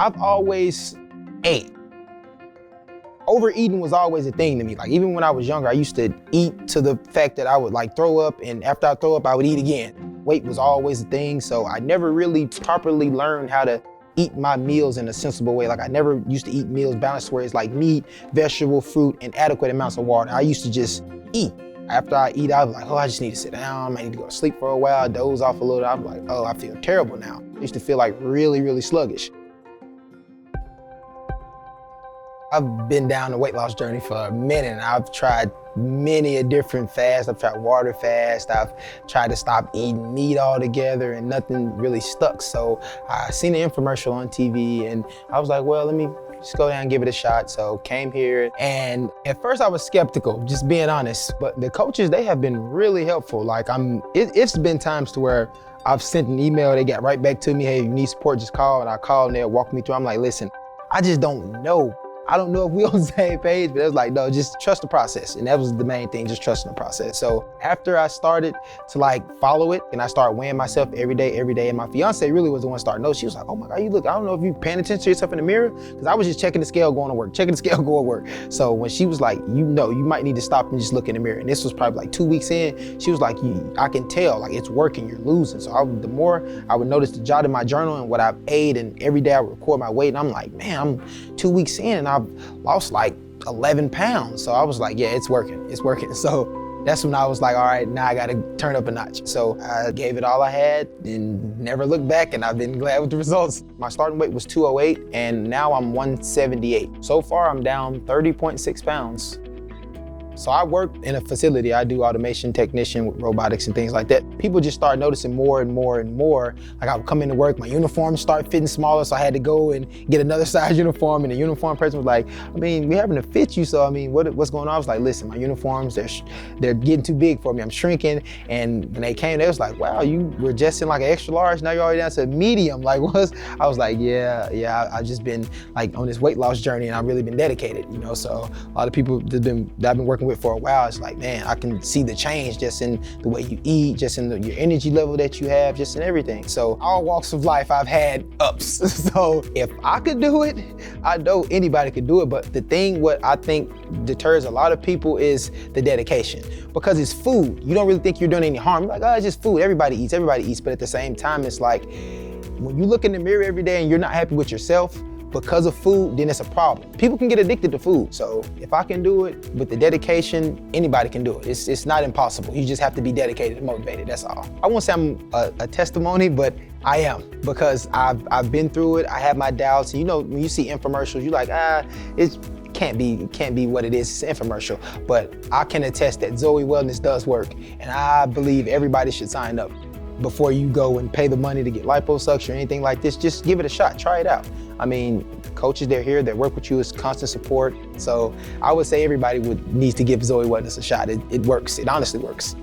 I've always ate. Overeating was always a thing to me. Like even when I was younger, I used to eat to the fact that I would like throw up, and after I throw up, I would eat again. Weight was always a thing, so I never really properly learned how to eat my meals in a sensible way. Like I never used to eat meals balanced where it's like meat, vegetable, fruit, and adequate amounts of water. I used to just eat. After I eat, I was like, oh, I just need to sit down. I need to go to sleep for a while, doze off a little. I'm like, oh, I feel terrible now. I used to feel like really, really sluggish. I've been down the weight loss journey for a minute, and I've tried many a different fasts. I've tried water fast. I've tried to stop eating meat altogether, and nothing really stuck. So I seen an infomercial on TV, and I was like, well, let me just go down and give it a shot. So came here, and at first I was skeptical, just being honest. But the coaches, they have been really helpful. Like it's been times to where I've sent an email, they got right back to me, hey, if you need support, just call. And I call and they'll walk me through. I'm like, listen, I just don't know. I don't know if we on the same page, but it was like, no, just trust the process. And that was the main thing, just trusting the process. So after I started to like follow it, and I started weighing myself every day, and my fiance really was the one starting those. She was like, oh my God, you look, I don't know if you paying attention to yourself in the mirror, because I was just checking the scale going to work, going to work. So when she was like, you know, you might need to stop and just look in the mirror. And this was probably like 2 weeks in, she was like, I can tell, like it's working, you're losing. So the more I would notice the jot in my journal and what I've ate, and every day I would record my weight, and I'm like, man, I'm 2 weeks in and I've lost like 11 pounds. So I was like, yeah, it's working. So that's when I was like, all right, now I gotta turn up a notch. So I gave it all I had and never looked back, and I've been glad with the results. My starting weight was 208, and now I'm 178. So far, I'm down 30.6 pounds. So I work in a facility. I do automation technician with robotics and things like that. People just start noticing more and more and more. Like I would come into work, my uniforms start fitting smaller, so I had to go and get another size uniform. And the uniform person was like, I mean, we're having to fit you, so I mean, what's going on? I was like, listen, my uniforms, they're getting too big for me. I'm shrinking. And when they came, they was like, wow, you were just in like an extra large, now you're already down to a medium. Like I was like, yeah, I've just been like on this weight loss journey, and I've really been dedicated, you know? So a lot of people that I've been working with for a while, it's like, man, I can see the change just in the way you eat, just in your energy level that you have, just in everything. So all walks of life, I've had ups. So if I could do it, I know anybody could do it. But the thing, what I think deters a lot of people is the dedication, because it's food. You don't really think you're doing any harm. You're like, oh, it's just food. Everybody eats. But at the same time, it's like, when you look in the mirror every day and you're not happy with yourself because of food, then it's a problem. People can get addicted to food. So if I can do it with the dedication, anybody can do it. It's not impossible. You just have to be dedicated and motivated, that's all. I won't say I'm a testimony, but I am, because I've been through it. I have my doubts. You know, when you see infomercials, you're like, it can't be what it is. It's an infomercial. But I can attest that Zoë Wellness does work, and I believe everybody should sign up before you go and pay the money to get liposuction or anything like this. Just give it a shot, try it out. I mean, coaches, they're here, they work with you, it's constant support. So I would say everybody needs to give Zoë Wellness a shot. It works, it honestly works.